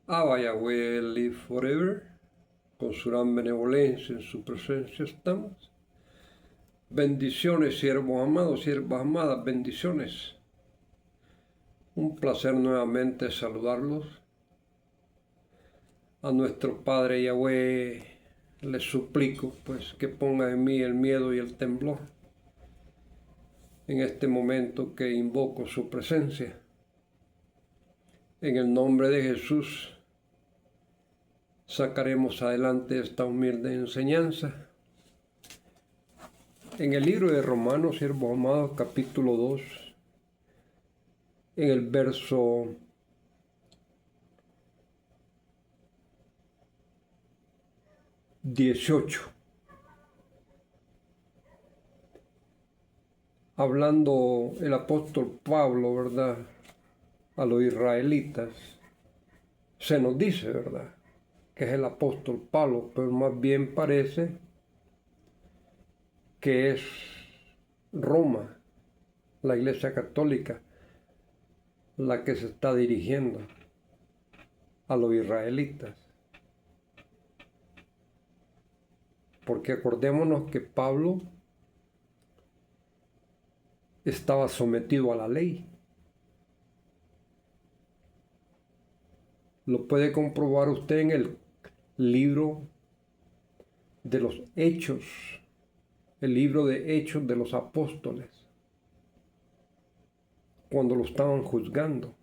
Abba Yahweh live forever. Con su gran benevolencia en su presencia estamos. Bendiciones, siervos amados, siervas amadas, bendiciones. Un placer nuevamente saludarlos. A nuestro Padre Yahweh le suplico pues que ponga en mí el miedo y el temblor en este momento que invoco su presencia. En el nombre de Jesús sacaremos adelante esta humilde enseñanza. En el libro de Romanos, siervos amados, capítulo 2, en el verso 18, hablando el apóstol Pablo, ¿verdad?, a los israelitas, se nos dice, ¿verdad?, que es el apóstol Pablo, pero más bien parece que es Roma, la Iglesia Católica, la que se está dirigiendo a los israelitas. Porque acordémonos que Pablo estaba sometido a la ley. Lo puede comprobar usted en el libro de los Hechos, el libro de Hechos de los Apóstoles, cuando lo estaban juzgando.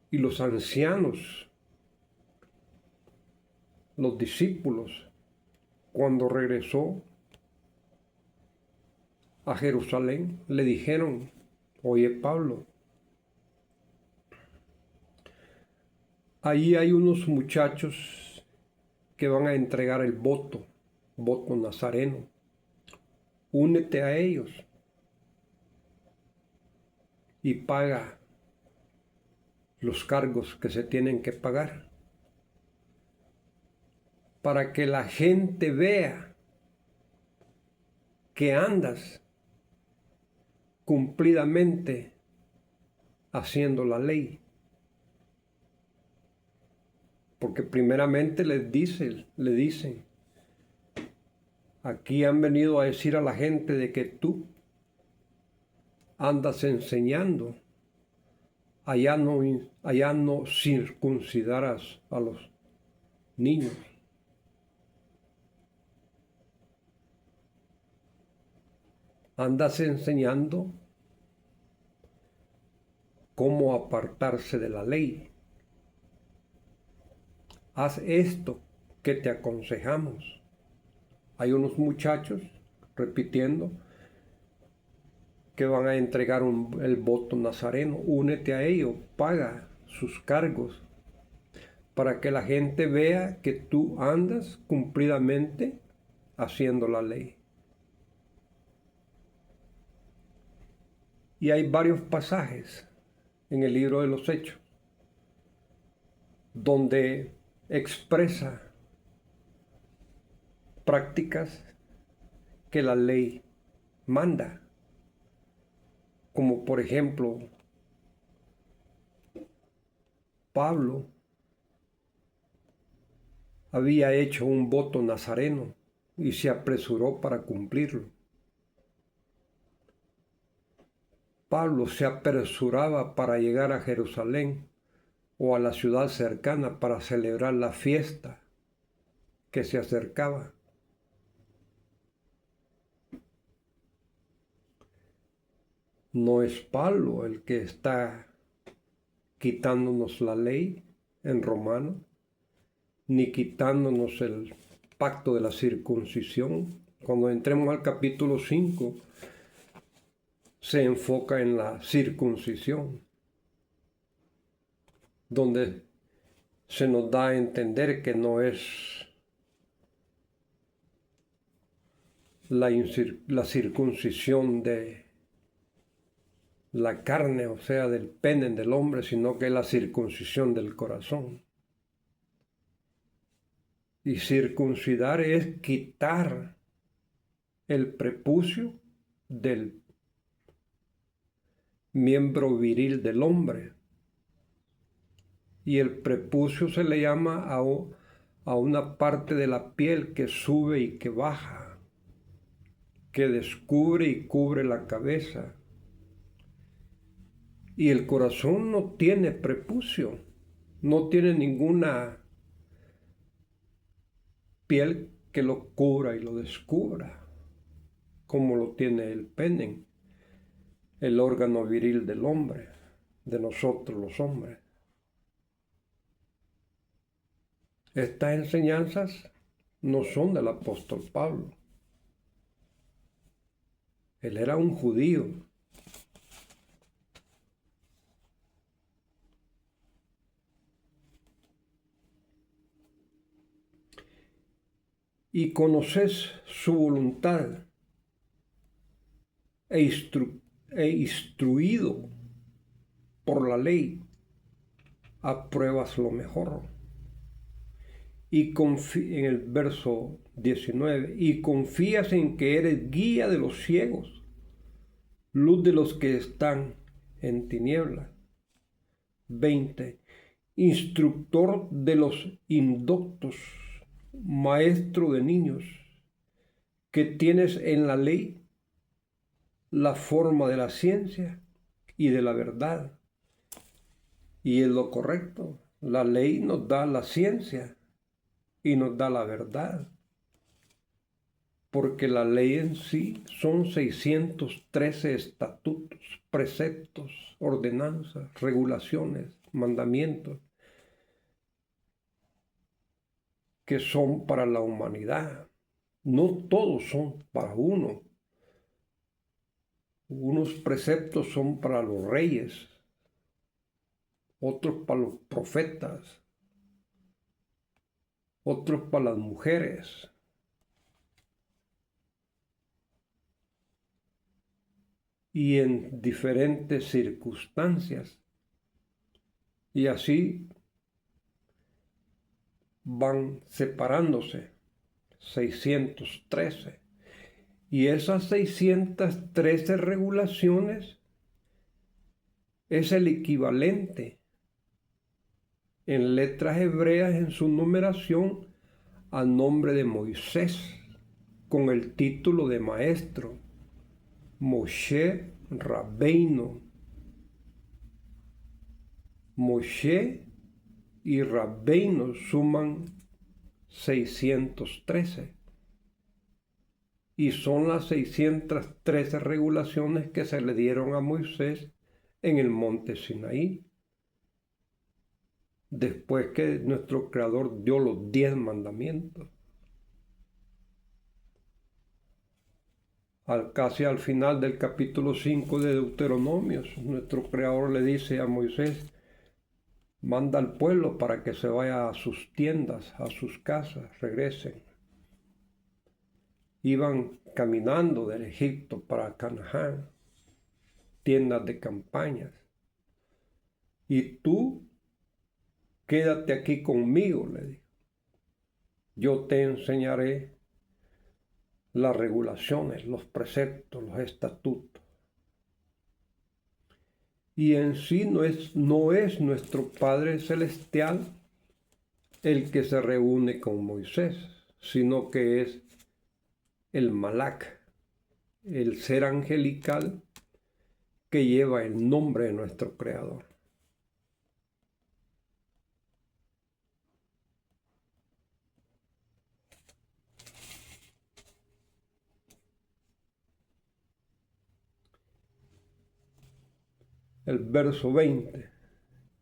Y los ancianos, los discípulos, cuando regresó a Jerusalén, le dijeron: oye, Pablo, ahí hay unos muchachos que van a entregar el voto nazareno. Únete a ellos y paga los cargos que se tienen que pagar, para que la gente vea que andas cumplidamente haciendo la ley. Porque primeramente le dicen, aquí han venido a decir a la gente de que tú andas enseñando, allá no circuncidarás a los niños. Andas enseñando cómo apartarse de la ley. Haz esto que te aconsejamos. Hay unos muchachos repitiendo que van a entregar el voto nazareno. Únete a ellos, paga sus cargos, para que la gente vea que tú andas cumplidamente haciendo la ley. Y hay varios pasajes en el libro de los Hechos donde expresa prácticas que la ley manda, como por ejemplo Pablo había hecho un voto nazareno y se apresuró para cumplirlo. Pablo se apresuraba para llegar a Jerusalén o a la ciudad cercana para celebrar la fiesta que se acercaba. No es Pablo el que está quitándonos la ley en Romanos, ni quitándonos el pacto de la circuncisión. Cuando entremos al capítulo 5, se enfoca en la circuncisión, donde se nos da a entender que no es la circuncisión de la carne, o sea, del pene del hombre, sino que es la circuncisión del corazón. Y circuncidar es quitar el prepucio del miembro viril del hombre, Y el prepucio se le llama a una parte de la piel que sube y que baja, que descubre y cubre la cabeza. Y el corazón no tiene prepucio, no tiene ninguna piel que lo cubra y lo descubra, como lo tiene el pene, el órgano viril del hombre, de nosotros los hombres. Estas enseñanzas no son del apóstol Pablo. Él era un judío. Y conoces su voluntad e instruido por la ley, apruebas lo mejor. Y en el verso 19, y confías en que eres guía de los ciegos, luz de los que están en tinieblas. 20. Instructor de los indoctos, maestro de niños, que tienes en la ley la forma de la ciencia y de la verdad. Y es lo correcto. La ley nos da la ciencia y nos da la verdad. Porque la ley en sí son 613 estatutos, preceptos, ordenanzas, regulaciones, mandamientos, que son para la humanidad. No todos son para uno. Unos preceptos son para los reyes, otros para los profetas, otros para las mujeres. Y en diferentes circunstancias. Y así van separándose 613. Y esas 613 regulaciones es el equivalente en letras hebreas en su numeración al nombre de Moisés, con el título de maestro, Moshe Rabbeinu. Moshe y Rabbeinu suman 613. Y son las 613 regulaciones que se le dieron a Moisés en el monte Sinaí, después que nuestro Creador dio los 10 mandamientos. Casi al final del capítulo 5 de Deuteronomios, nuestro Creador le dice a Moisés: manda al pueblo para que se vaya a sus tiendas, a sus casas, regresen. Iban caminando del Egipto para Canaán, tiendas de campañas. Y tú, quédate aquí conmigo, le dijo. Yo te enseñaré las regulaciones, los preceptos, los estatutos. Y en sí no es nuestro Padre Celestial el que se reúne con Moisés, sino que es el Malak, el ser angelical que lleva el nombre de nuestro Creador. El verso 20.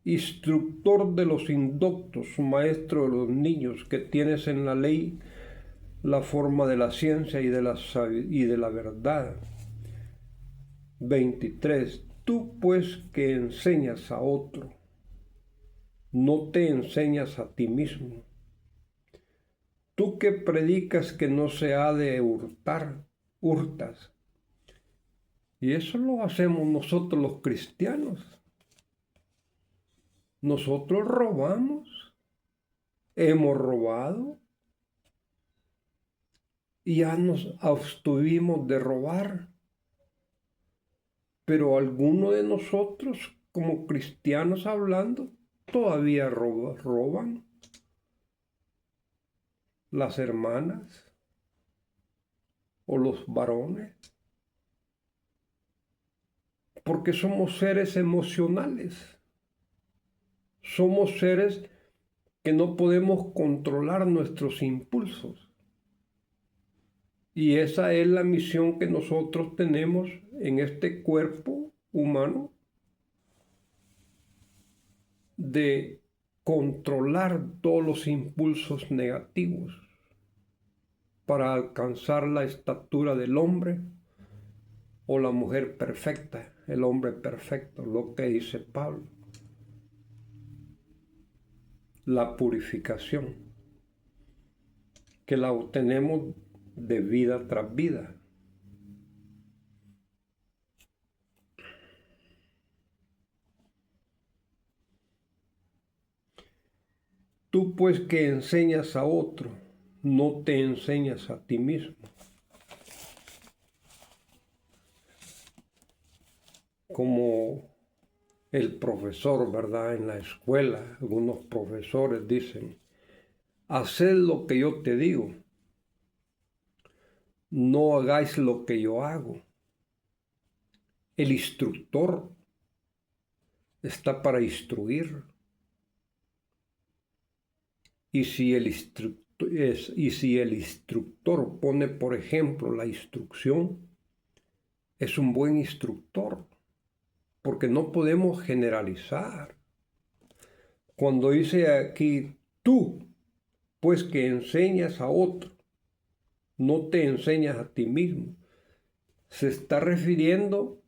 Instructor de los indoctos, maestro de los niños, que tienes en la ley la forma de la ciencia y de la verdad. 23. Tú pues que enseñas a otro, no te enseñas a ti mismo. Tú que predicas que no se ha de hurtar, hurtas. Y eso lo hacemos nosotros los cristianos. Nosotros robamos, hemos robado y ya nos abstuvimos de robar. Pero alguno de nosotros, como cristianos hablando, todavía roban las hermanas o los varones, porque somos seres emocionales, somos seres que no podemos controlar nuestros impulsos. Y esa es la misión que nosotros tenemos en este cuerpo humano, de controlar todos los impulsos negativos para alcanzar la estatura del hombre o la mujer perfecta, el hombre perfecto, lo que dice Pablo. La purificación, que la obtenemos de vida tras vida. Tú pues que enseñas a otro, no te enseñas a ti mismo. Como el profesor, ¿verdad? En la escuela, algunos profesores dicen, haced lo que yo te digo, no hagáis lo que yo hago. El instructor está para instruir. Y si el instructor pone, por ejemplo, la instrucción, es un buen instructor, porque no podemos generalizar. Cuando dice aquí, tú, pues que enseñas a otro, no te enseñas a ti mismo, se está refiriendo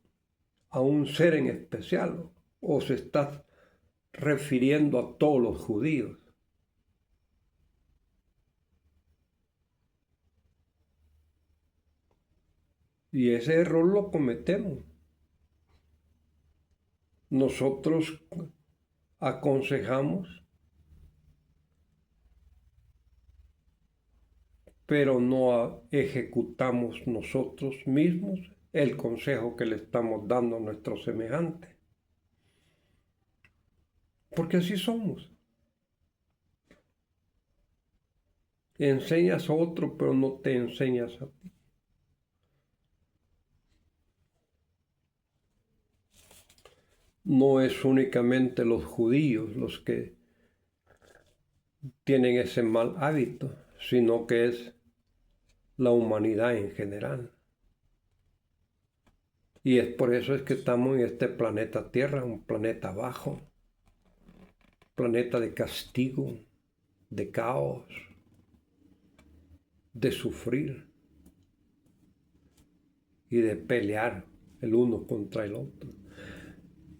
a un ser en especial, o se está refiriendo a todos los judíos. Y ese error lo cometemos. Nosotros aconsejamos, pero no ejecutamos nosotros mismos el consejo que le estamos dando a nuestro semejante. Porque así somos. Enseñas a otro, pero no te enseñas a ti. No es únicamente los judíos los que tienen ese mal hábito, sino que es la humanidad en general. Y es por eso es que estamos en este planeta Tierra, un planeta bajo, planeta de castigo, de caos, de sufrir y de pelear el uno contra el otro.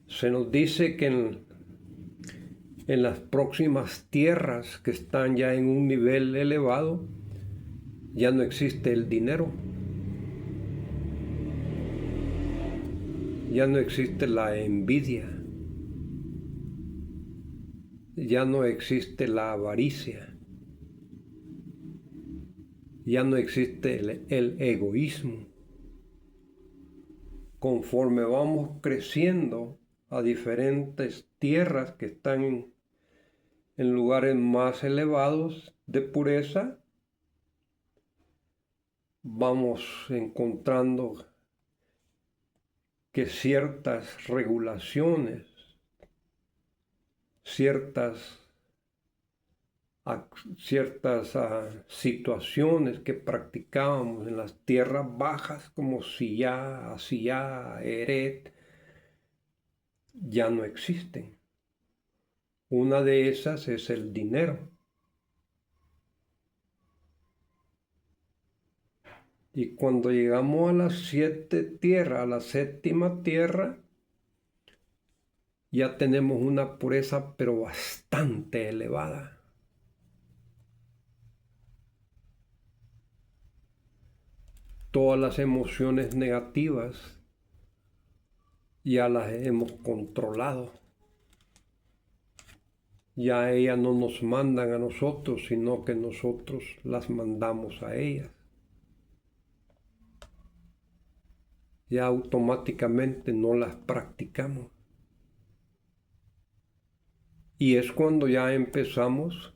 Se nos dice que en las próximas tierras que están ya en un nivel elevado, ya no existe el dinero, ya no existe la envidia, ya no existe la avaricia, ya no existe el egoísmo. Conforme vamos creciendo a diferentes tierras que están en lugares más elevados de pureza, vamos encontrando que ciertas regulaciones, ciertas situaciones que practicábamos en las tierras bajas, como Siyá, Asiyá, Eret, ya no existen. Una de esas es el dinero. Y cuando llegamos a las 7 tierras, a la séptima tierra, ya tenemos una pureza pero bastante elevada. Todas las emociones negativas ya las hemos controlado. Ya ellas no nos mandan a nosotros, sino que nosotros las mandamos a ellas. Ya automáticamente no las practicamos. Y es cuando ya empezamos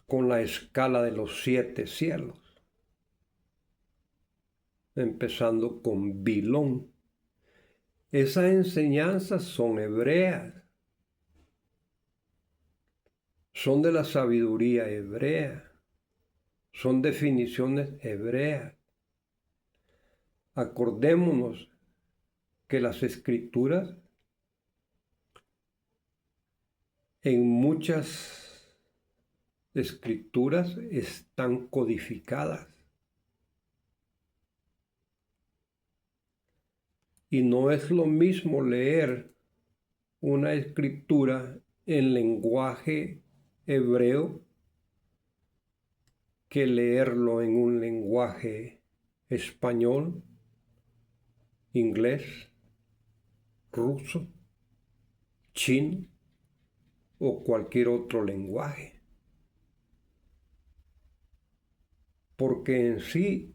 con la escala de los 7 cielos, empezando con Bilón. Esas enseñanzas son hebreas, son de la sabiduría hebrea, son definiciones hebreas. Acordémonos que las escrituras en muchas escrituras están codificadas. Y no es lo mismo leer una escritura en lenguaje hebreo que leerlo en un lenguaje español, inglés, ruso, chino o cualquier otro lenguaje. Porque en sí,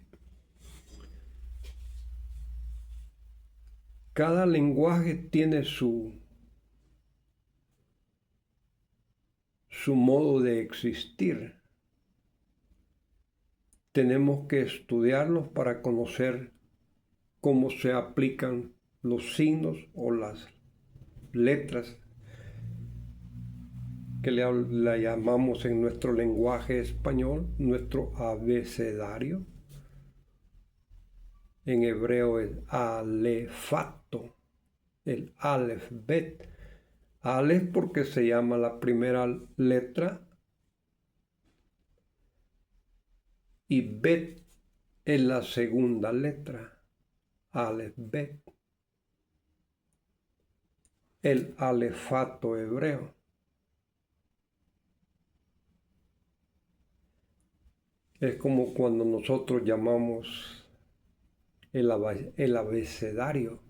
cada lenguaje tiene su modo de existir. Tenemos que estudiarlos para conocer cómo se aplican los signos o las letras que le llamamos en nuestro lenguaje español, nuestro abecedario. En hebreo es alefato, el alef, bet. Alef porque se llama la primera letra y bet es la segunda letra, alef, bet. El alefato hebreo. Es como cuando nosotros llamamos el abecedario.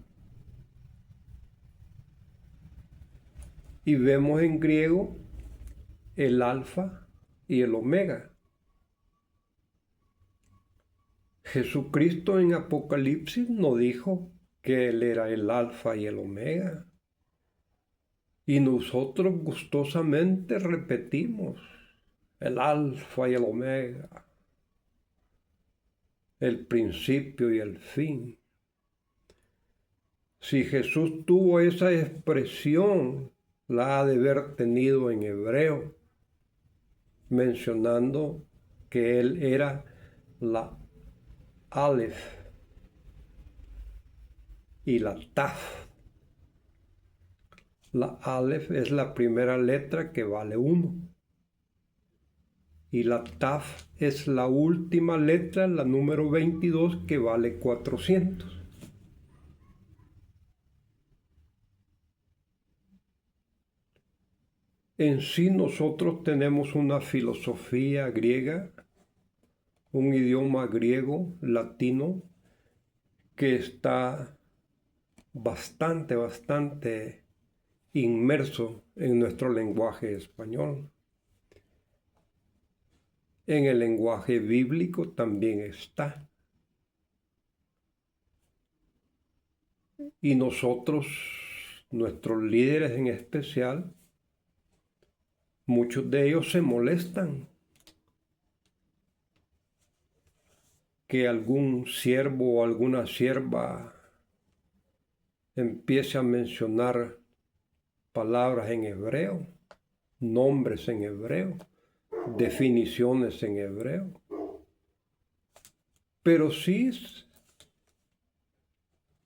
Y vemos en griego el alfa y el omega. Jesucristo en Apocalipsis no dijo que Él era el alfa y el omega. Y nosotros gustosamente repetimos el alfa y el omega, el principio y el fin. Si Jesús tuvo esa expresión, la ha de haber tenido en hebreo, mencionando que Él era la Aleph y la Taf. La Aleph es la primera letra que vale 1. Y la Taf es la última letra, la número 22, que vale 400. En sí nosotros tenemos una filosofía griega, un idioma griego, latino, que está bastante inmerso en nuestro lenguaje español. En el lenguaje bíblico también está. Y nosotros, nuestros líderes en especial, muchos de ellos se molestan que algún siervo o alguna sierva empiece a mencionar palabras en hebreo, nombres en hebreo, definiciones en hebreo. Pero sí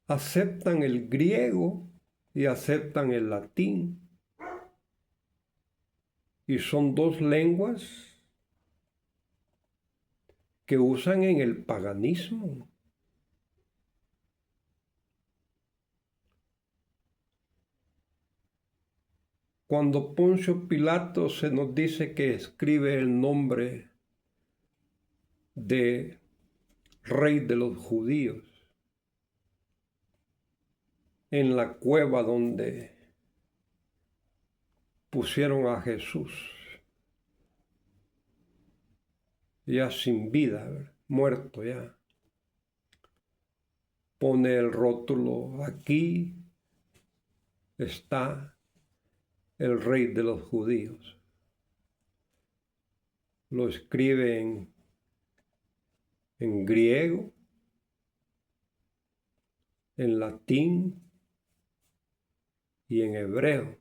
aceptan el griego y aceptan el latín. Y son dos lenguas que usan en el paganismo. Cuando Poncio Pilato se nos dice que escribe el nombre de Rey de los Judíos en la cueva donde pusieron a Jesús, ya sin vida, muerto ya. Pone el rótulo aquí, está el rey de los judíos. Lo escribe en griego, en latín y en hebreo.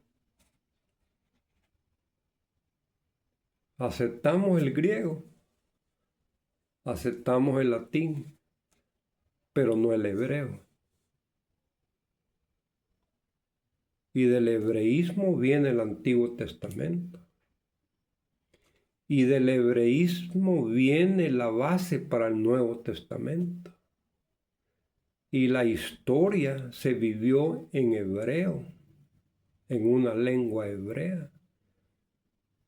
Aceptamos el griego, aceptamos el latín, pero no el hebreo. Y del hebreísmo viene el Antiguo Testamento. Y del hebreísmo viene la base para el Nuevo Testamento. Y la historia se vivió en hebreo, en una lengua hebrea.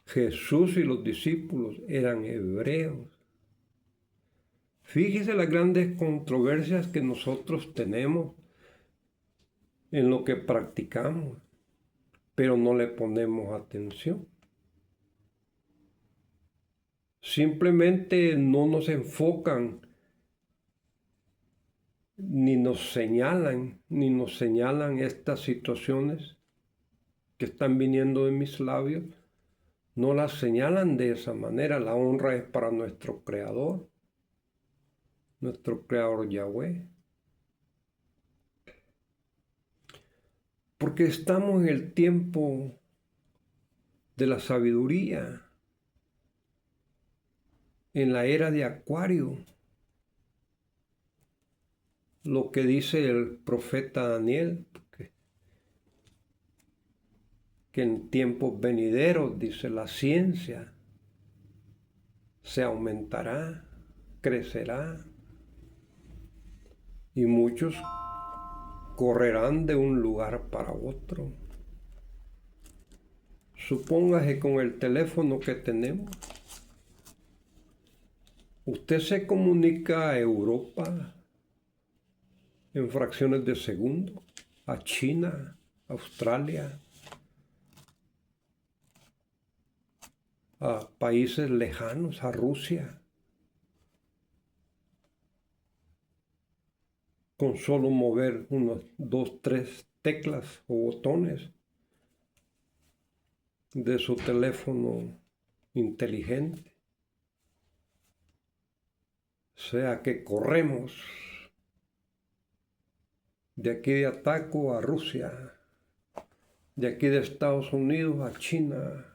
Jesús y los discípulos eran hebreos. Fíjese las grandes controversias que nosotros tenemos en lo que practicamos, pero no le ponemos atención. Simplemente no nos enfocan, ni nos señalan estas situaciones que están viniendo de mis labios. No las señalan de esa manera. La honra es para nuestro Creador Yahweh. Porque estamos en el tiempo de la sabiduría, en la era de Acuario. Lo que dice el profeta Daniel, que en tiempos venideros, dice, la ciencia se aumentará, crecerá, y muchos correrán de un lugar para otro. Supóngase con el teléfono que tenemos, usted se comunica a Europa en fracciones de segundo, a China, Australia, a países lejanos, a Rusia, con solo mover unos 2, 3 teclas o botones de su teléfono inteligente. O sea que corremos de aquí de Ataco a Rusia, de aquí de Estados Unidos a China,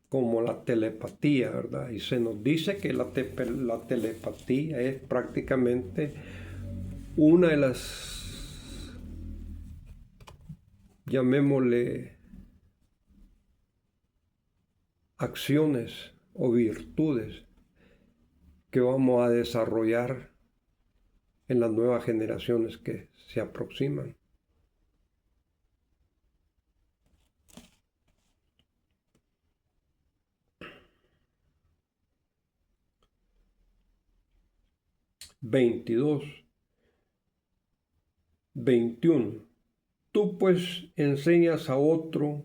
como la telepatía, ¿verdad? Y se nos dice que la telepatía es prácticamente una de las, llamémosle, acciones o virtudes que vamos a desarrollar en las nuevas generaciones que se aproximan. (22) 21. Tú pues enseñas a otro,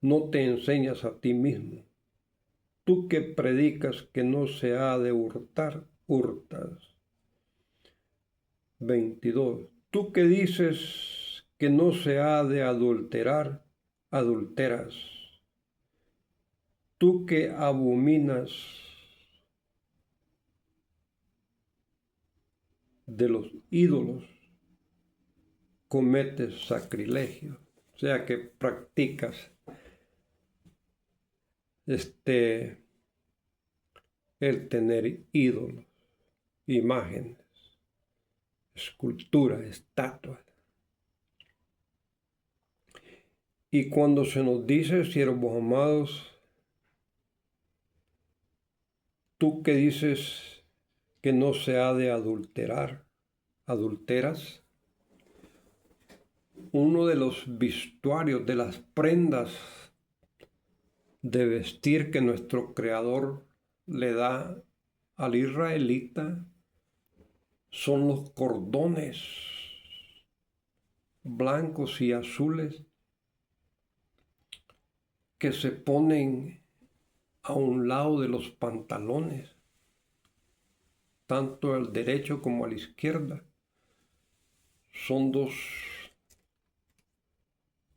no te enseñas a ti mismo. Tú que predicas que no se ha de hurtar, hurtas. 22. Tú que dices que no se ha de adulterar, adulteras. Tú que abominas de los ídolos, cometes sacrilegio. O sea que practicas el tener ídolos, imágenes, esculturas, estatuas. Y cuando se nos dice, siervos amados, tú que dices que no se ha de adulterar, adulteras, uno de los vestuarios, de las prendas de vestir que nuestro Creador le da al israelita son los cordones blancos y azules que se ponen a un lado de los pantalones, tanto al derecho como a la izquierda. son dos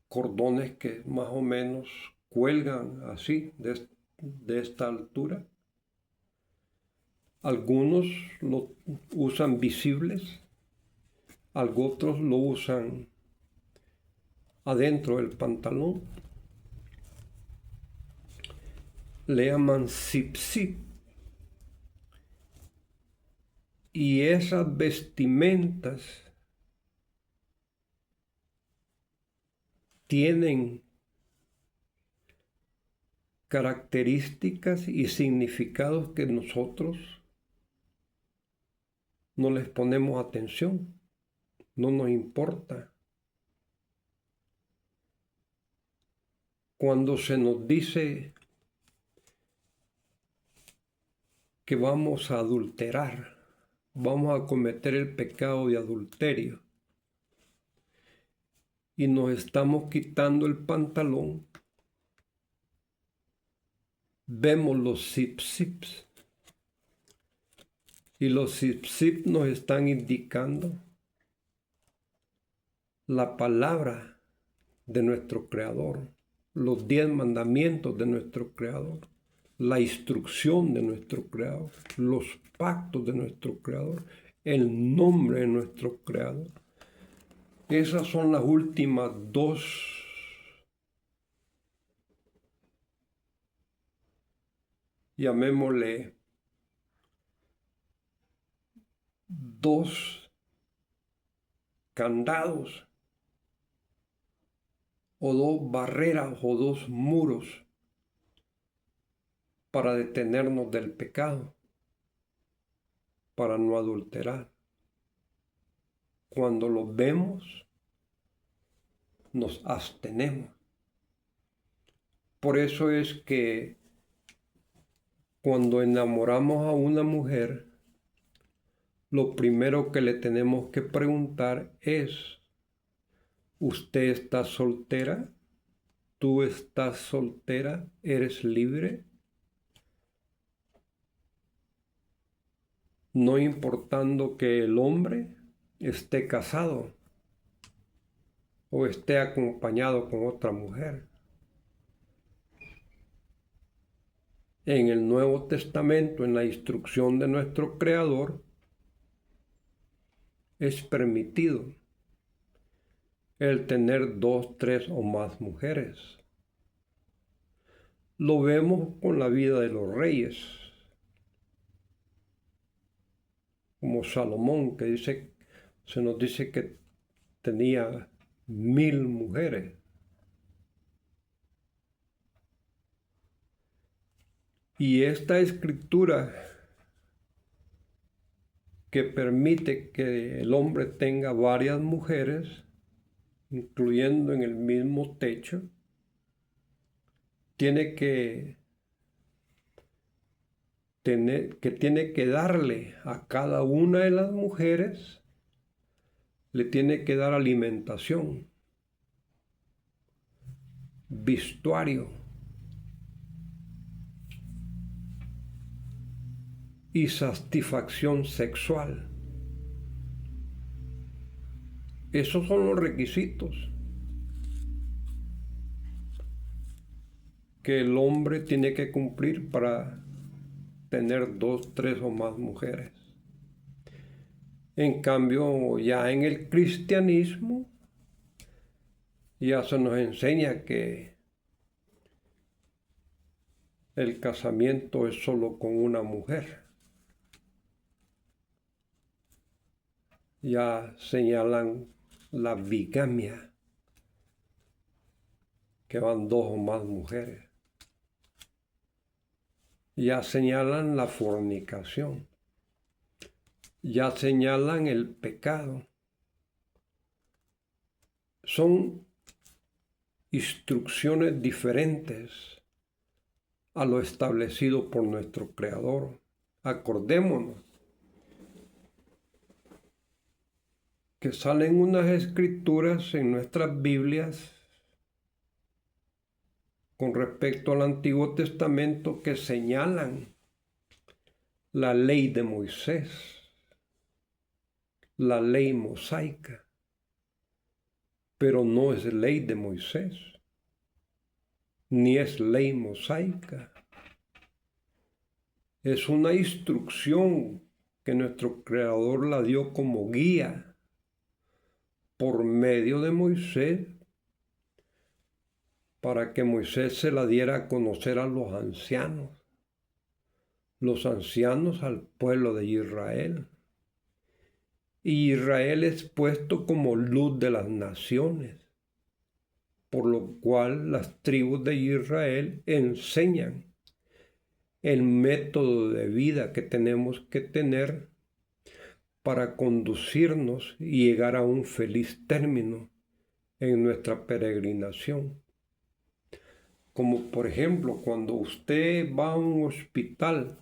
cordones que más o menos cuelgan así, de esta altura. Algunos lo usan visibles, otros lo usan adentro del pantalón. Le llaman zip-zip. Y esas vestimentas tienen características y significados que nosotros no les ponemos atención, no nos importa. Cuando se nos dice que vamos a adulterar, vamos a cometer el pecado de adulterio y nos estamos quitando el pantalón, vemos los zip-zips y los zip-zips nos están indicando la palabra de nuestro Creador, los 10 mandamientos de nuestro Creador, la instrucción de nuestro Creador, los pactos de nuestro Creador, el nombre de nuestro Creador. Esas son las últimas dos llamémosle dos candados o dos barreras o dos muros para detenernos del pecado, para no adulterar. Cuando los vemos, nos abstenemos. Por eso es que cuando enamoramos a una mujer, lo primero que le tenemos que preguntar es: ¿usted está soltera? ¿Tú estás soltera? ¿Eres libre? No importando que el hombre esté casado o esté acompañado con otra mujer. En el Nuevo Testamento, en la instrucción de nuestro Creador, es permitido el tener 2, 3 o más mujeres. Lo vemos con la vida de los reyes, como Salomón, que se nos dice que tenía 1000 mujeres. Y esta escritura que permite que el hombre tenga varias mujeres, incluyendo en el mismo techo, tiene que darle a cada una de las mujeres, le tiene que dar alimentación, vestuario y satisfacción sexual. Esos son los requisitos que el hombre tiene que cumplir para tener 2, 3 o más mujeres. En cambio, ya en el cristianismo, ya se nos enseña que el casamiento es solo con una mujer. Ya señalan la bigamia, que van 2 o más mujeres. Ya señalan la fornicación. Ya señalan el pecado. Son instrucciones diferentes a lo establecido por nuestro Creador. Acordémonos que salen unas escrituras en nuestras Biblias con respecto al Antiguo Testamento que señalan la ley de Moisés, la ley mosaica. pero no es ley de Moisés, ni es ley mosaica. Es una instrucción que nuestro Creador la dio como guía por medio de Moisés, para que Moisés se la diera a conocer a los ancianos al pueblo de Israel. Y Israel es puesto como luz de las naciones, por lo cual las tribus de Israel enseñan el método de vida que tenemos que tener para conducirnos y llegar a un feliz término en nuestra peregrinación. Como por ejemplo, cuando usted va a un hospital,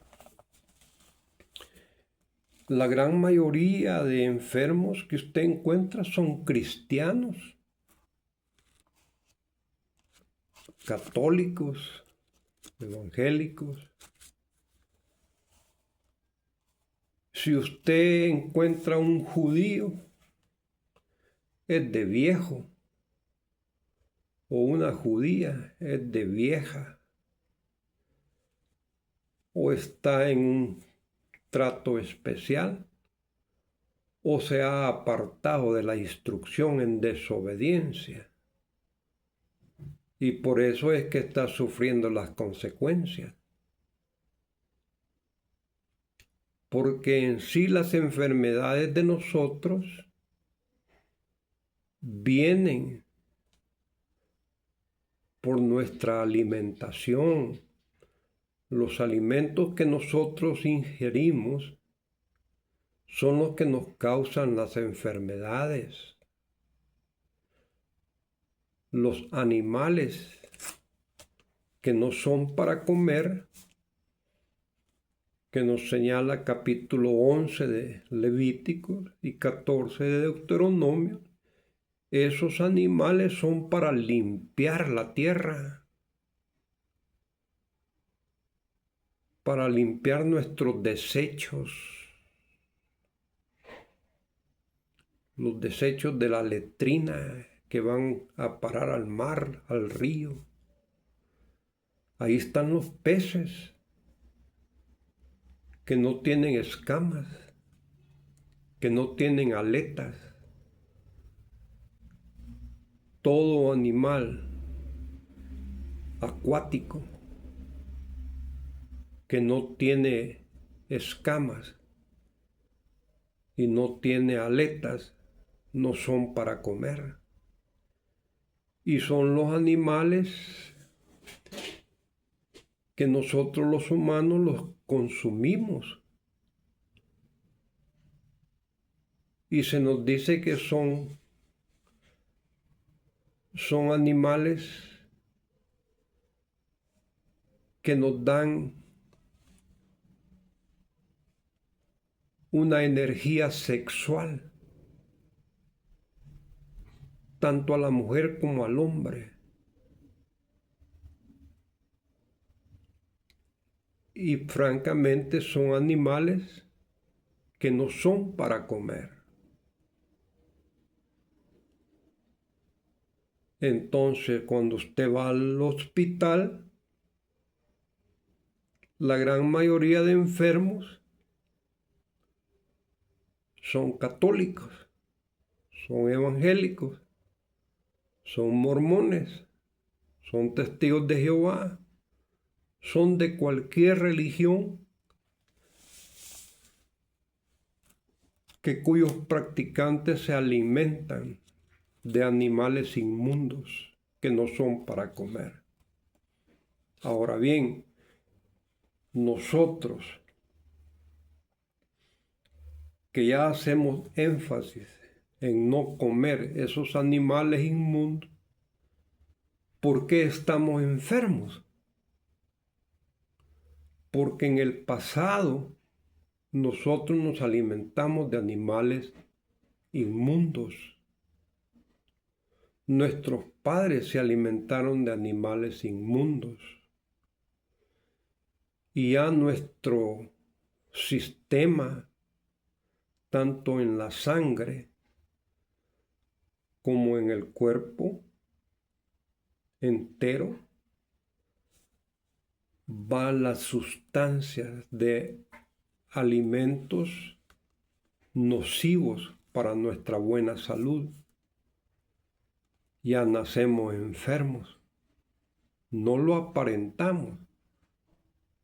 la gran mayoría de enfermos que usted encuentra son cristianos, católicos, evangélicos. Si usted encuentra un judío, es de viejo, o una judía, es de vieja, o está en un trato especial, o se ha apartado de la instrucción en desobediencia. Y por eso es que está sufriendo las consecuencias. Porque en sí las enfermedades de nosotros vienen por nuestra alimentación. Los alimentos que nosotros ingerimos son los que nos causan las enfermedades. Los animales que no son para comer, que nos señala capítulo 11 de Levítico y 14 de Deuteronomio, esos animales son para limpiar la tierra, para limpiar nuestros desechos, los desechos de la letrina que van a parar al mar, al río. Ahí están los peces que no tienen escamas, que no tienen aletas. Todo animal acuático que no tiene escamas y no tiene aletas no son para comer. Y son los animales que nosotros los humanos los consumimos. Y se nos dice que son animales que nos dan una energía sexual, tanto a la mujer como al hombre. Y francamente son animales que no son para comer. Entonces, cuando usted va al hospital, la gran mayoría de enfermos son católicos, son evangélicos, son mormones, son testigos de Jehová, son de cualquier religión cuyos practicantes se alimentan de animales inmundos que no son para comer. Ahora bien, nosotros que ya hacemos énfasis en no comer esos animales inmundos, ¿por qué estamos enfermos? Porque en el pasado nosotros nos alimentamos de animales inmundos. Nuestros padres se alimentaron de animales inmundos. Y ya nuestro sistema, tanto en la sangre como en el cuerpo entero van las sustancias de alimentos nocivos para nuestra buena salud. Ya nacemos enfermos, no lo aparentamos,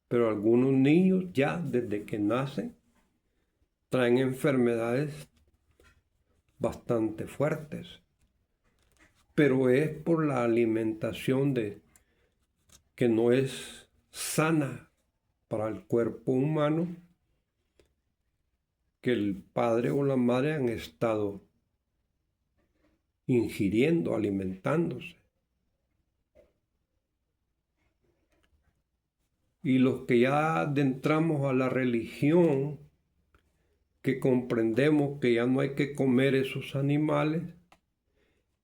pero algunos niños ya desde que nacen traen enfermedades bastante fuertes, pero es por la alimentación que no es sana para el cuerpo humano, que el padre o la madre han estado ingiriendo, alimentándose. Y los que ya adentramos a la religión, que comprendemos que ya no hay que comer esos animales,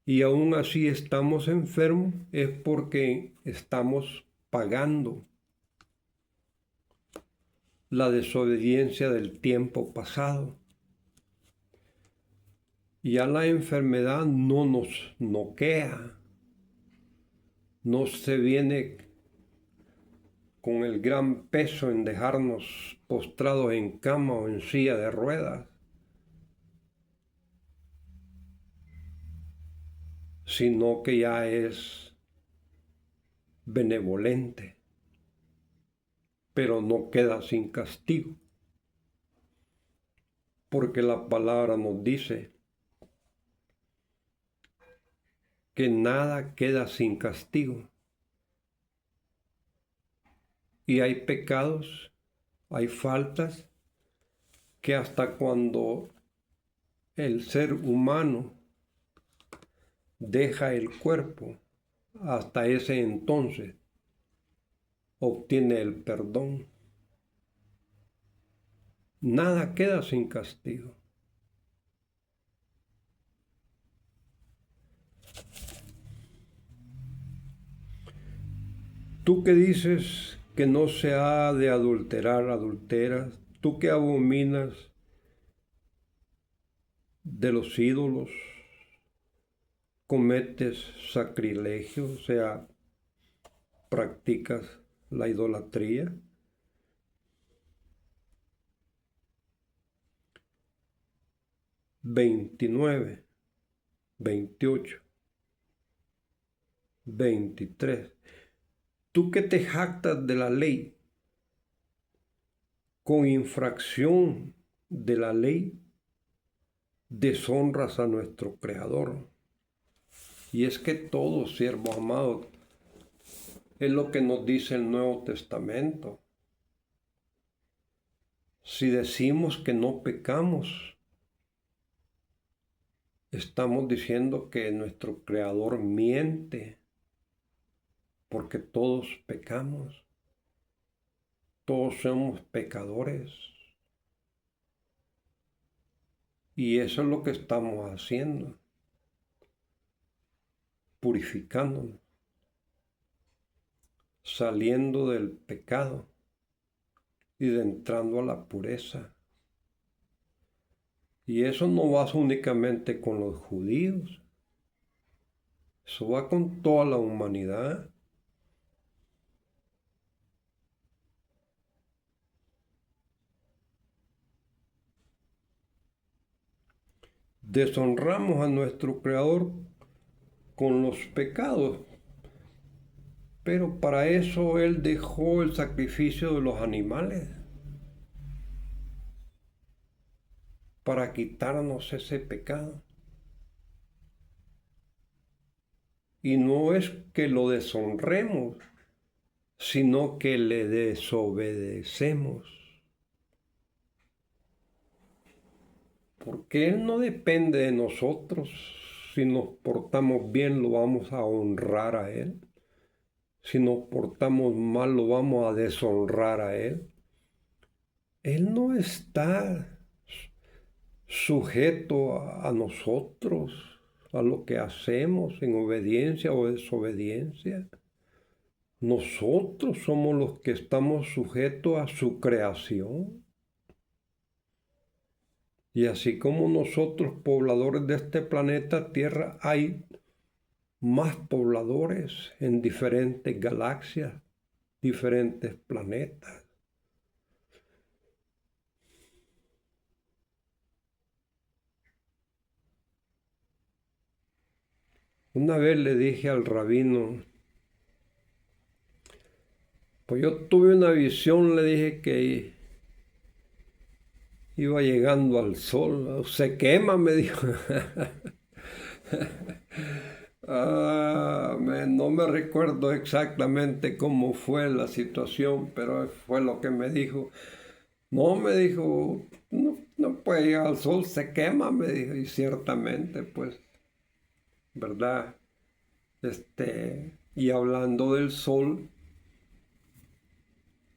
y aún así estamos enfermos, es porque estamos pagando la desobediencia del tiempo pasado. Ya la enfermedad no nos noquea, no se viene con el gran peso en dejarnos postrados en cama o en silla de ruedas, sino que ya es benevolente, pero no queda sin castigo, porque la palabra nos dice que nada queda sin castigo. Y hay pecados, hay faltas, que hasta cuando el ser humano deja el cuerpo, hasta ese entonces obtiene el perdón. Nada queda sin castigo. Tú que dices que no se ha de adulterar, adulteras. Tú que abominas de los ídolos, cometes sacrilegio, o sea, practicas la idolatría. (29, 28, 23). Tú que te jactas de la ley, con infracción de la ley, deshonras a nuestro Creador. Y es que todo, siervo amado, es lo que nos dice el Nuevo Testamento. Si decimos que no pecamos, estamos diciendo que nuestro Creador miente, porque todos pecamos, todos somos pecadores. Y eso es lo que estamos haciendo, purificándonos, saliendo del pecado y entrando a la pureza. Y eso no va únicamente con los judíos, eso va con toda la humanidad. Deshonramos a nuestro Creador con los pecados, pero para eso Él dejó el sacrificio de los animales, para quitarnos ese pecado. Y no es que lo deshonremos, sino que le desobedecemos. Porque Él no depende de nosotros. Si nos portamos bien, lo vamos a honrar a Él. Si nos portamos mal, lo vamos a deshonrar a Él. Él no está sujeto a nosotros, a lo que hacemos en obediencia o desobediencia. Nosotros somos los que estamos sujetos a su creación. Y así como nosotros, pobladores de este planeta Tierra, hay más pobladores en diferentes galaxias, diferentes planetas. Una vez le dije al rabino, pues yo tuve una visión, le dije que iba llegando al sol, se quema, me dijo. No me recuerdo exactamente cómo fue la situación, pero fue lo que me dijo. No, me dijo, no, no puede llegar al sol, se quema, me dijo, y ciertamente, pues, ¿verdad? Y hablando del sol,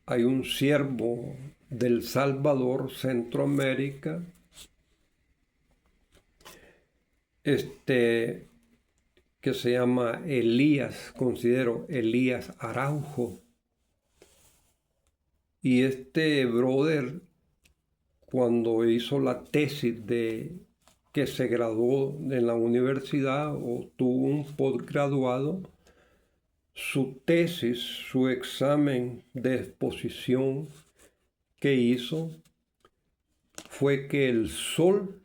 hay un siervo del Salvador, Centroamérica, que se llama Elías, considero Elías Araujo. Y este brother, cuando hizo la tesis de que se graduó en la universidad o tuvo un postgraduado, su tesis, su examen de exposición que hizo fue que el sol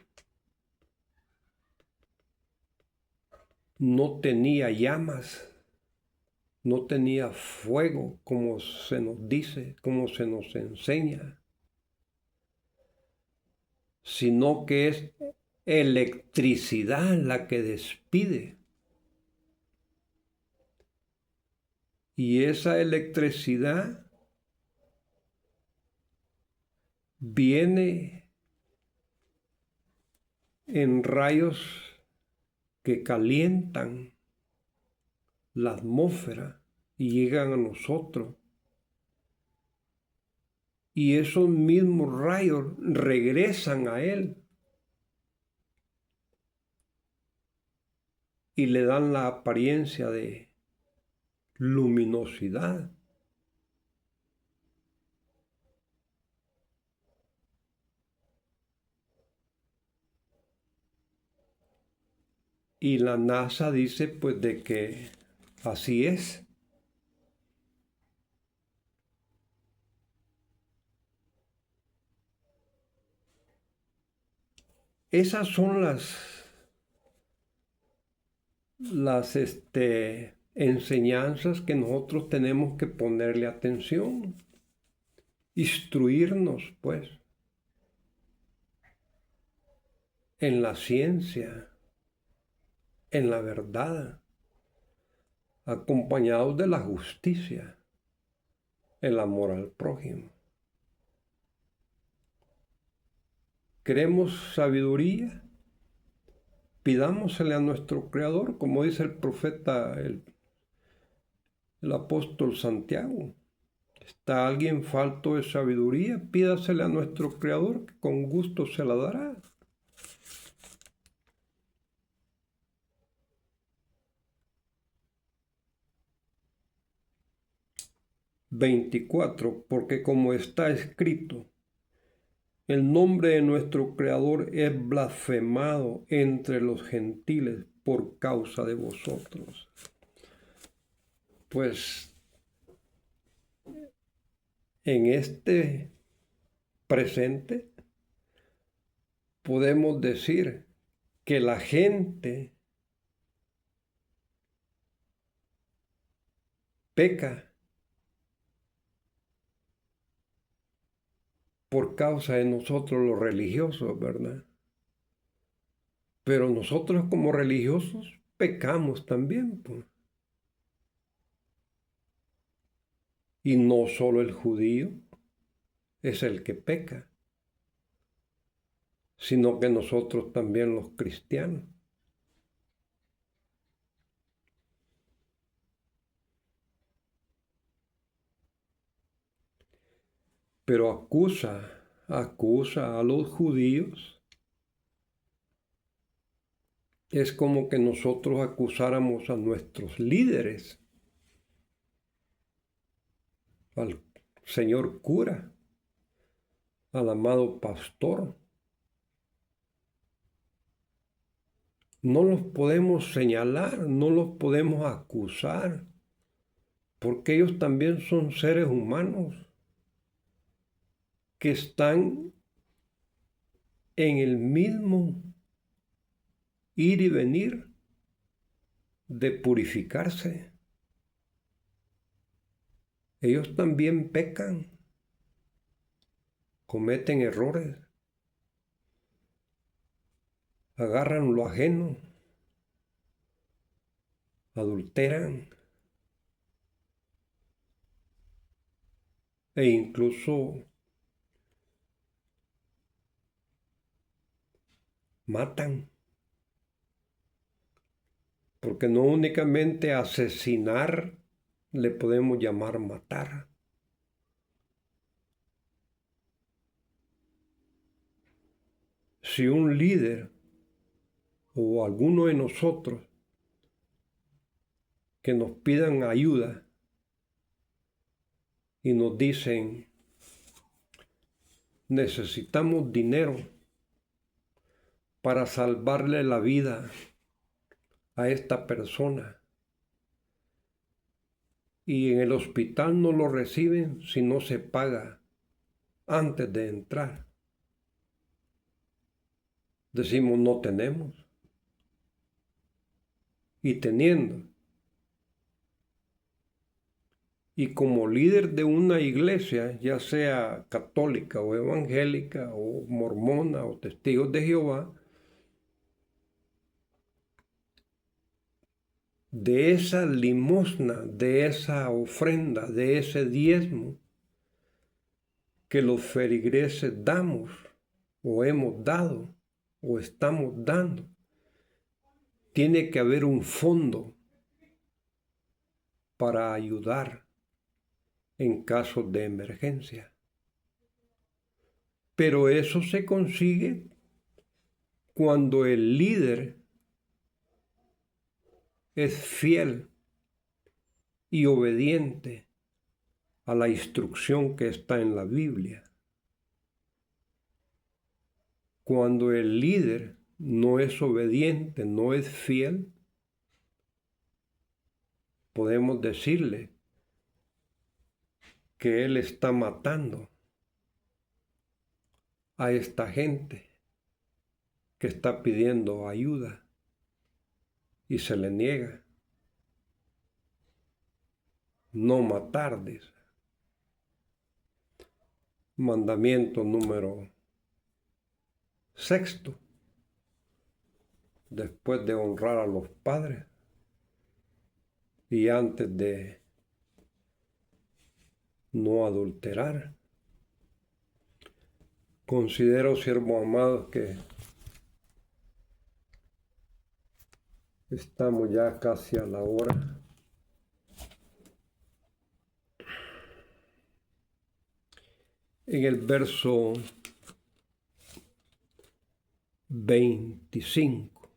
no tenía llamas, no tenía fuego, como se nos dice, como se nos enseña, sino que es electricidad la que despide. Y esa electricidad viene en rayos que calientan la atmósfera y llegan a nosotros. Y esos mismos rayos regresan a él y le dan la apariencia de luminosidad. Y la NASA dice pues de que así es. Esas son las enseñanzas que nosotros tenemos que ponerle atención, instruirnos pues en la ciencia, en la verdad, acompañados de la justicia, el amor al prójimo. ¿Queremos sabiduría? Pidámosele a nuestro Creador, como dice el profeta, el apóstol Santiago. ¿Está alguien falto de sabiduría? Pídasele a nuestro Creador, que con gusto se la dará. Porque como está escrito, el nombre de nuestro Creador es blasfemado entre los gentiles por causa de vosotros. Pues en este presente podemos decir que la gente peca por causa de nosotros los religiosos, ¿verdad? Pero nosotros como religiosos pecamos también, pues. Y no solo el judío es el que peca, sino que nosotros también los cristianos. Pero acusa a los judíos. Es como que nosotros acusáramos a nuestros líderes, al señor cura, al amado pastor, No los podemos señalar, no los podemos acusar, porque ellos también son seres humanos que están en el mismo ir y venir de purificarse. Ellos también pecan, cometen errores, agarran lo ajeno, adulteran e incluso matan. Porque no únicamente asesinar le podemos llamar matar. Si un líder o alguno de nosotros que nos pidan ayuda y nos dicen, necesitamos dinero para salvarle la vida a esta persona, y en el hospital no lo reciben si no se paga antes de entrar. Decimos no tenemos. Y teniendo. Y como líder de una iglesia, ya sea católica o evangélica o mormona o testigos de Jehová, de esa limosna, de esa ofrenda, de ese diezmo que los feligreses damos o hemos dado o estamos dando, tiene que haber un fondo para ayudar en casos de emergencia. Pero eso se consigue cuando el líder es fiel y obediente a la instrucción que está en la Biblia. Cuando el líder no es obediente, no es fiel, podemos decirle que él está matando a esta gente que está pidiendo ayuda y se le niega. No matar, dice. Mandamiento número 6, después de honrar a los padres y antes de no adulterar. Considero, siervos amados, que estamos ya casi a la hora. En el verso 25.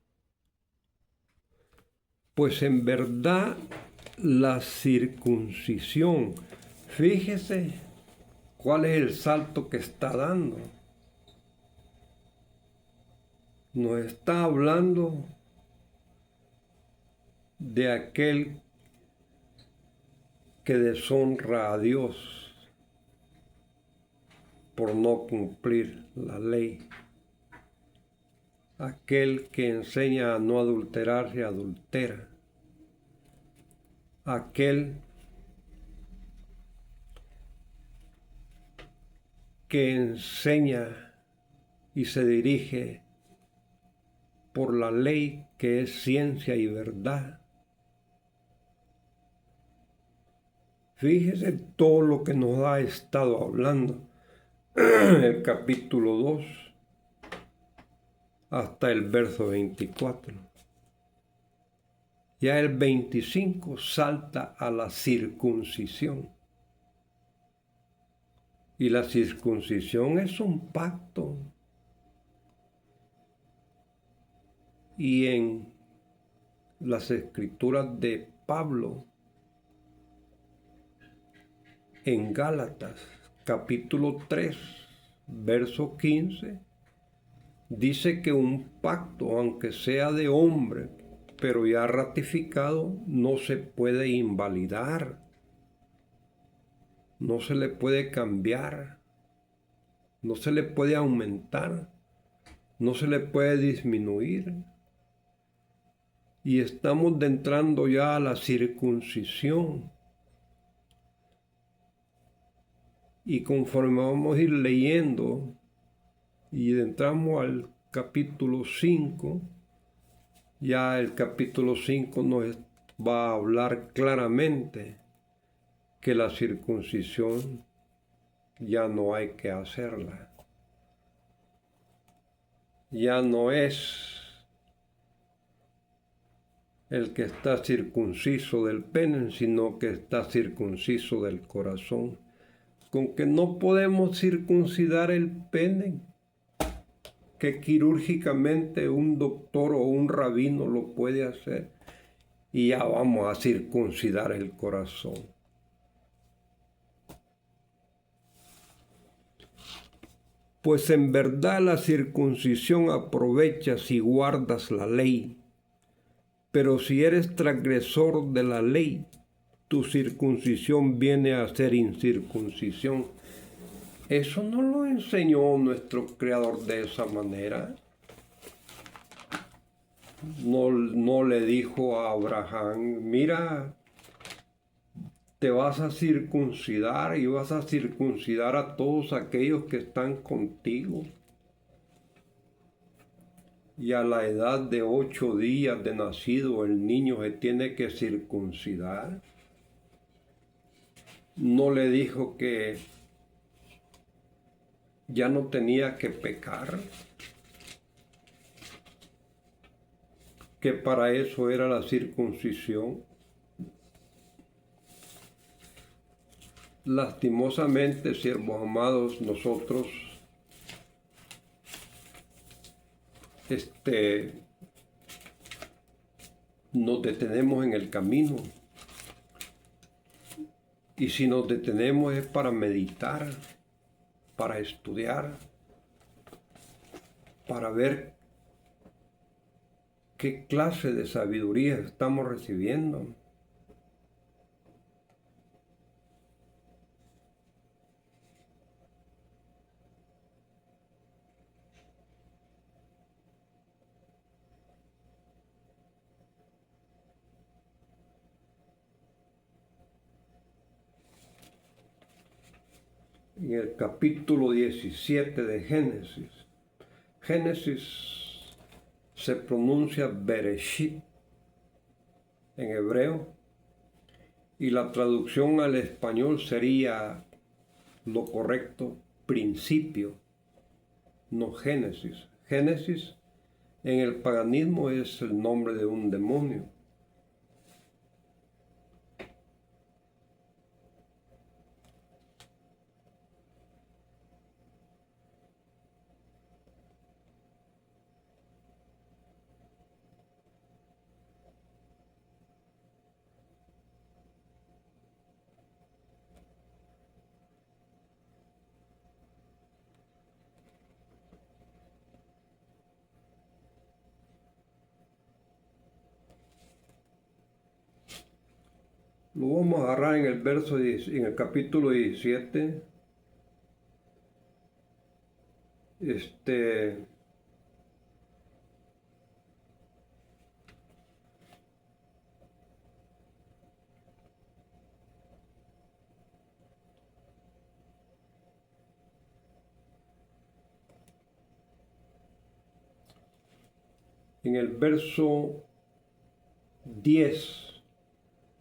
Pues en verdad la circuncisión, fíjese cuál es el salto que está dando. Nos está hablando de aquel que deshonra a Dios por no cumplir la ley. Aquel que enseña a no adulterar se adultera. Aquel que enseña y se dirige por la ley que es ciencia y verdad. Fíjese todo lo que nos ha estado hablando el capítulo 2 hasta el verso 24. Ya el 25 salta a la circuncisión. Y la circuncisión es un pacto. Y en las escrituras de Pablo, en Gálatas, capítulo 3, verso 15, dice que un pacto, aunque sea de hombre, pero ya ratificado, no se puede invalidar, no se le puede cambiar, no se le puede aumentar, no se le puede disminuir. Y estamos entrando ya a la circuncisión. Y conforme vamos a ir leyendo y entramos al capítulo 5, ya el capítulo 5 nos va a hablar claramente que la circuncisión ya no hay que hacerla. Ya no es el que está circunciso del pene, sino que está circunciso del corazón. Con que no podemos circuncidar el pene, que quirúrgicamente un doctor o un rabino lo puede hacer, y ya vamos a circuncidar el corazón. Pues en verdad la circuncisión aprovecha si guardas la ley, pero si eres transgresor de la ley, tu circuncisión viene a ser incircuncisión. Eso no lo enseñó nuestro Creador de esa manera. No le dijo a Abraham, mira, te vas a circuncidar y vas a circuncidar a todos aquellos que están contigo. Y a la edad de 8 días de nacido el niño se tiene que circuncidar. No le dijo que ya no tenía que pecar, que para eso era la circuncisión. Lastimosamente, siervos amados, nosotros nos detenemos en el camino. Y si nos detenemos es para meditar, para estudiar, para ver qué clase de sabiduría estamos recibiendo. En el capítulo 17 de Génesis, Génesis se pronuncia Bereshit en hebreo y la traducción al español sería lo correcto, principio, no Génesis. Génesis en el paganismo es el nombre de un demonio. Lo vamos a agarrar en en el capítulo 17. En el verso 10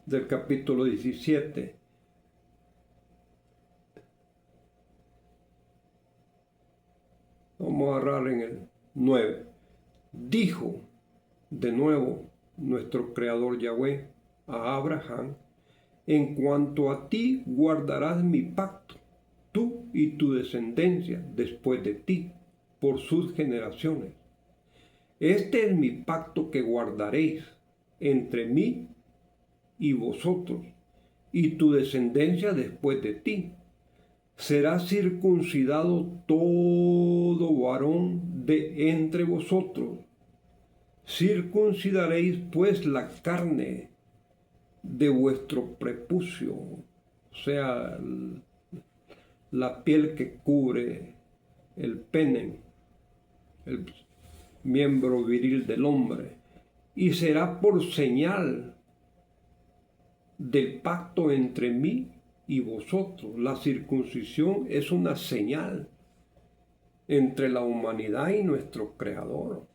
del capítulo 17. Vamos a agarrar en el 9. Dijo de nuevo nuestro Creador Yahweh a Abraham, en cuanto a ti guardarás mi pacto, tú y tu descendencia después de ti, por sus generaciones. Este es mi pacto que guardaréis entre mí y vosotros, y tu descendencia después de ti. Será circuncidado todo varón de entre vosotros. Circuncidaréis pues la carne de vuestro prepucio, o sea, la piel que cubre el pene, el miembro viril del hombre, y será por señal del pacto entre mí y vosotros. La circuncisión es una señal entre la humanidad y nuestro Creador.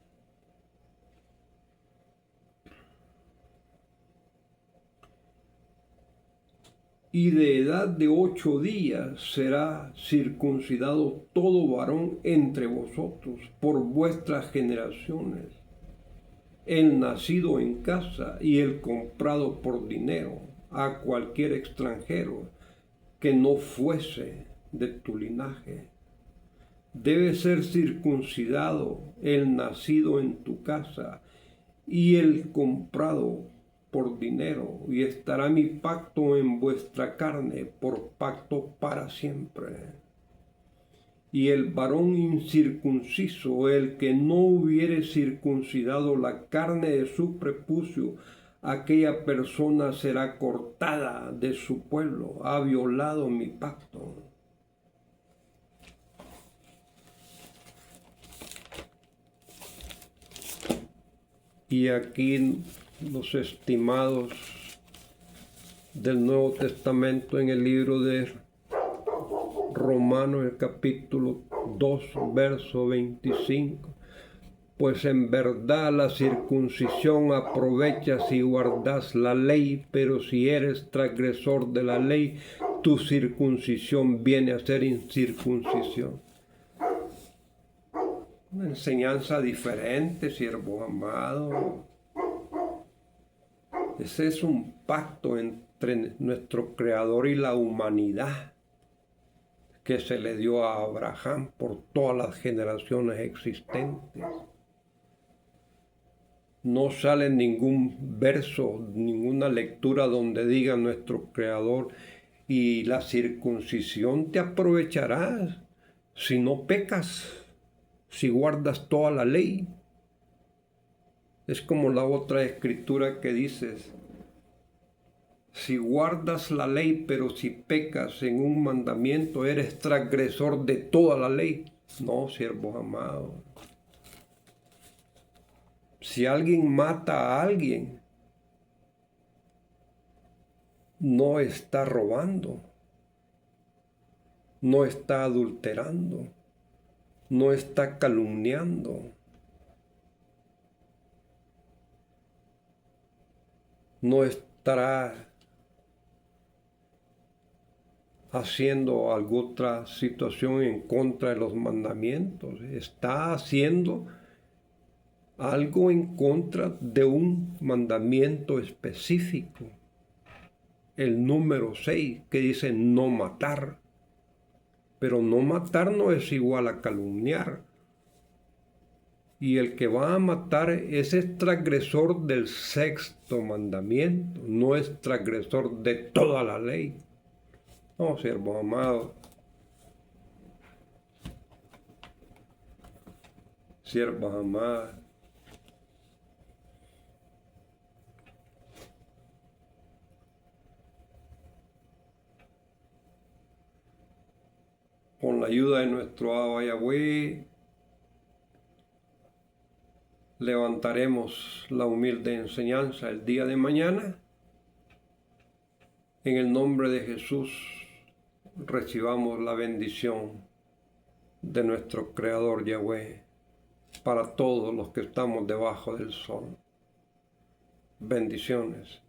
Y de edad de 8 días será circuncidado todo varón entre vosotros por vuestras generaciones, el nacido en casa y el comprado por dinero a cualquier extranjero que no fuese de tu linaje. Debe ser circuncidado el nacido en tu casa y el comprado por dinero, y estará mi pacto en vuestra carne por pacto para siempre. Y el varón incircunciso, el que no hubiere circuncidado la carne de su prepucio, aquella persona será cortada de su pueblo, ha violado mi pacto. Y aquí los estimados del Nuevo Testamento en el libro de Romanos, el capítulo 2, verso 25. Pues en verdad la circuncisión aprovecha si guardas la ley, pero si eres transgresor de la ley, tu circuncisión viene a ser incircuncisión. Una enseñanza diferente, siervo amado. Ese es un pacto entre nuestro Creador y la humanidad que se le dio a Abraham por todas las generaciones existentes. No sale ningún verso, ninguna lectura donde diga nuestro Creador: y la circuncisión te aprovechará si no pecas, si guardas toda la ley. Es como la otra escritura que dice: si guardas la ley, pero si pecas en un mandamiento, eres transgresor de toda la ley. No, siervos amados. Si alguien mata a alguien, no está robando, no está adulterando, no está calumniando, no estará haciendo alguna otra situación en contra de los mandamientos. Está haciendo algo en contra de un mandamiento específico. El número 6, que dice no matar. Pero no matar no es igual a calumniar. Y el que va a matar es transgresor del 6º mandamiento, no es transgresor de toda la ley. No, siervos amados. Siervas amadas. Con la ayuda de nuestro Abba Yahweh, levantaremos la humilde enseñanza el día de mañana. En el nombre de Jesús, recibamos la bendición de nuestro Creador Yahweh para todos los que estamos debajo del sol. Bendiciones.